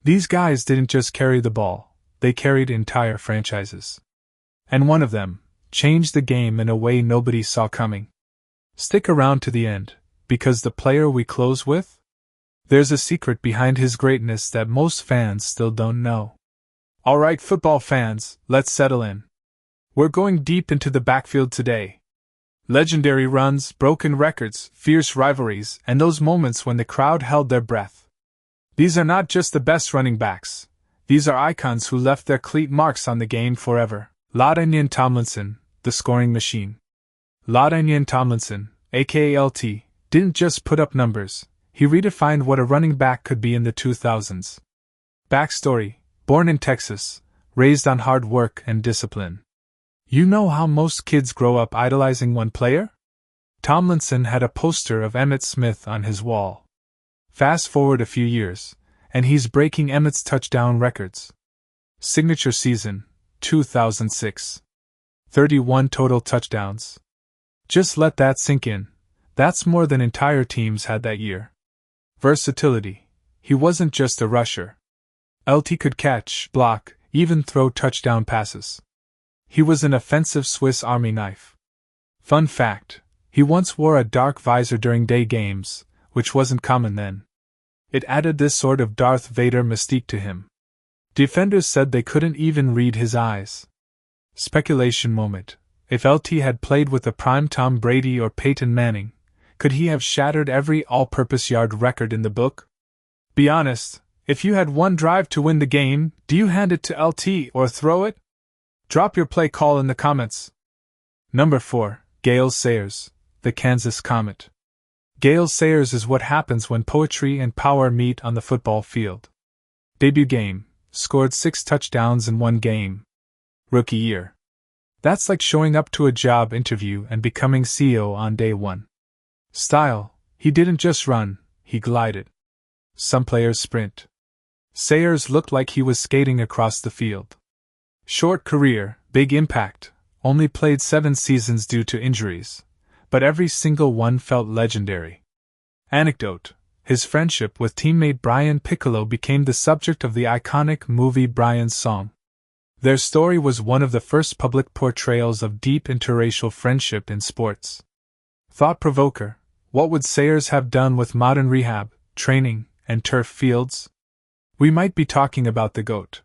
These guys didn't just carry the ball, they carried entire franchises. And one of them changed the game in a way nobody saw coming. Stick around to the end, because the player we close with? There's a secret behind his greatness that most fans still don't know. Alright, football fans, let's settle in. We're going deep into the backfield today. Legendary runs, broken records, fierce rivalries, and those moments when the crowd held their breath. These are not just the best running backs. These are icons who left their cleat marks on the game forever. LaDainian Tomlinson, the scoring machine. LaDainian Tomlinson, aka LT, didn't just put up numbers, he redefined what a running back could be in the 2000s. Backstory: born in Texas, raised on hard work and discipline. You know how most kids grow up idolizing one player? Tomlinson had a poster of Emmitt Smith on his wall. Fast forward a few years, and he's breaking Emmitt's touchdown records. Signature season, 2006. 31 total touchdowns. Just let that sink in. That's more than entire teams had that year. Versatility. He wasn't just a rusher. LT could catch, block, even throw touchdown passes. He was an offensive Swiss Army knife. Fun fact, he once wore a dark visor during day games, which wasn't common then. It added this sort of Darth Vader mystique to him. Defenders said they couldn't even read his eyes. Speculation moment. If LT had played with a prime Tom Brady or Payton Manning, could he have shattered every all-purpose yard record in the book? Be honest, if you had one drive to win the game, do you hand it to LT or throw it? Drop your play call in the comments. Number 4, Gale Sayers, the Kansas Comet. Gale Sayers is what happens when poetry and power meet on the football field. Debut game, scored 6 touchdowns in one game. Rookie year. That's like showing up to a job interview and becoming CEO on day one. Style, he didn't just run, he glided. Some players sprint. Sayers looked like he was skating across the field. Short career, big impact, only played 7 seasons due to injuries, but every single one felt legendary. Anecdote: his friendship with teammate Brian Piccolo became the subject of the iconic movie Brian's Song. Their story was one of the first public portrayals of deep interracial friendship in sports. Thought-provoker: what would Sayers have done with modern rehab, training, and turf fields? We might be talking about the GOAT.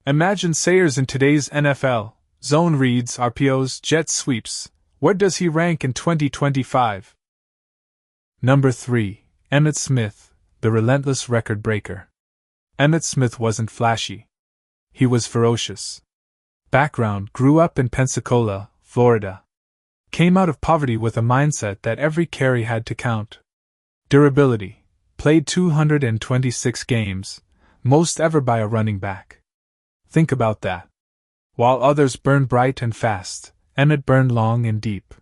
Imagine Sayers in today's NFL, zone reads, RPOs, jet sweeps. Where does he rank in 2025? Number 3, Emmitt Smith, the relentless record breaker. Emmitt Smith wasn't flashy. He was ferocious. Background: grew up in Pensacola, Florida. Came out of poverty with a mindset that every carry had to count. Durability: played 226 games, most ever by a running back. Think about that. While others burned bright and fast, Emmitt burned long and deep.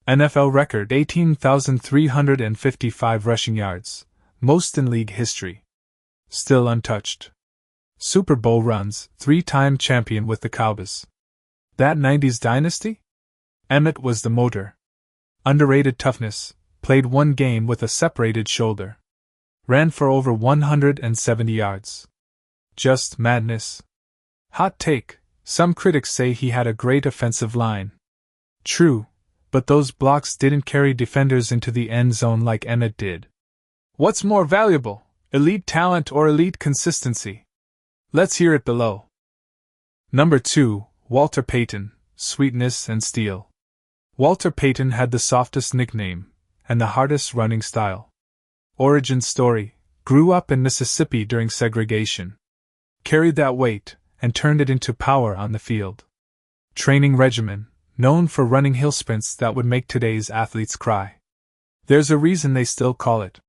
NFL record: 18,355 rushing yards, most in league history. Still untouched. Super Bowl runs, 3-time champion with the Cowboys. That 90s dynasty? Emmitt was the motor. Underrated toughness, played one game with a separated shoulder. Ran for over 170 yards. Just madness. Hot take: some critics say he had a great offensive line. True, but those blocks didn't carry defenders into the end zone like Emmitt did. What's more valuable, elite talent or elite consistency? Let's hear it below. Number 2, Walter Payton, sweetness and steel. Walter Payton had the softest nickname, and the hardest running style. Origin story: grew up in Mississippi during segregation. Carried that weight, and turned it into power on the field. Training regimen: known for running hill sprints that would make today's athletes cry. There's a reason they still call it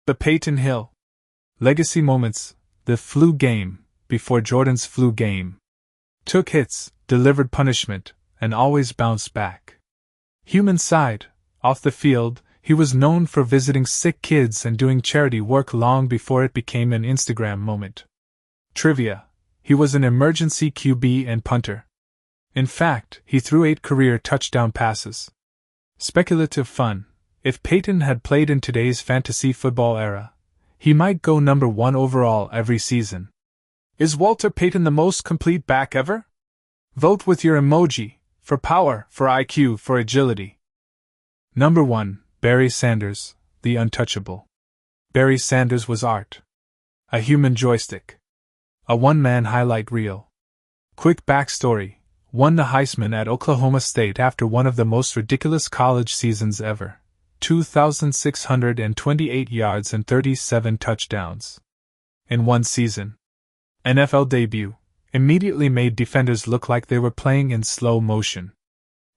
the Payton Hill. Legacy moments: the flu game, before Jordan's flu game. Took hits, delivered punishment, and always bounced back. Human side: off the field, he was known for visiting sick kids and doing charity work long before it became an Instagram moment. Trivia: he was an emergency QB and punter. In fact, he threw 8 career touchdown passes. Speculative fun: if Payton had played in today's fantasy football era, he might go number 1 overall every season. Is Walter Payton the most complete back ever? Vote with your emoji, for power, for IQ, for agility. Number 1, Barry Sanders, the untouchable. Barry Sanders was art. A human joystick. A one-man highlight reel. Quick backstory: won the Heisman at Oklahoma State after one of the most ridiculous college seasons ever. 2,628 yards and 37 touchdowns. In one season. NFL debut. Immediately made defenders look like they were playing in slow motion.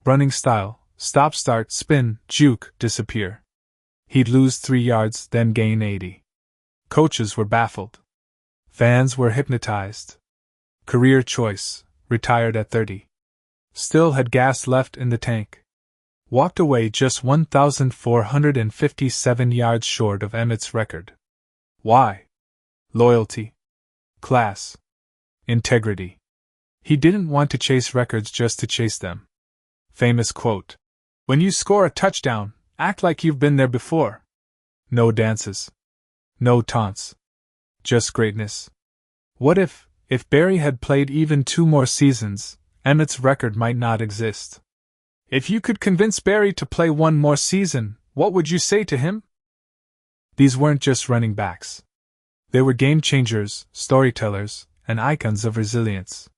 Running style: stop, start, spin, juke, disappear. He'd lose 3 yards, then gain 80. Coaches were baffled. Fans were hypnotized. Career choice: retired at 30. Still had gas left in the tank. Walked away just 1,457 yards short of Emmitt's record. Why? Loyalty. Class. Integrity. He didn't want to chase records just to chase them. Famous quote: "When you score a touchdown, act like you've been there before." No dances. No taunts. Just greatness. What if Barry had played even 2 more seasons, Emmitt's record might not exist? If you could convince Barry to play 1 more season, what would you say to him? These weren't just running backs. They were game changers, storytellers, and icons of resilience.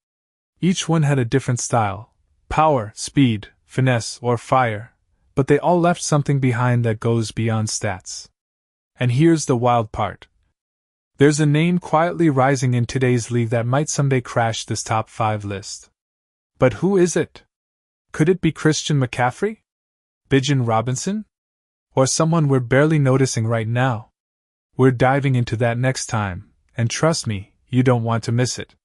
Each one had a different style: power, speed, finesse, or fire, but they all left something behind that goes beyond stats. And here's the wild part. There's a name quietly rising in today's league that might someday crash this top 5 list. But who is it? Could it be Christian McCaffrey? Bijan Robinson? Or someone we're barely noticing right now? We're diving into that next time, and trust me, you don't want to miss it.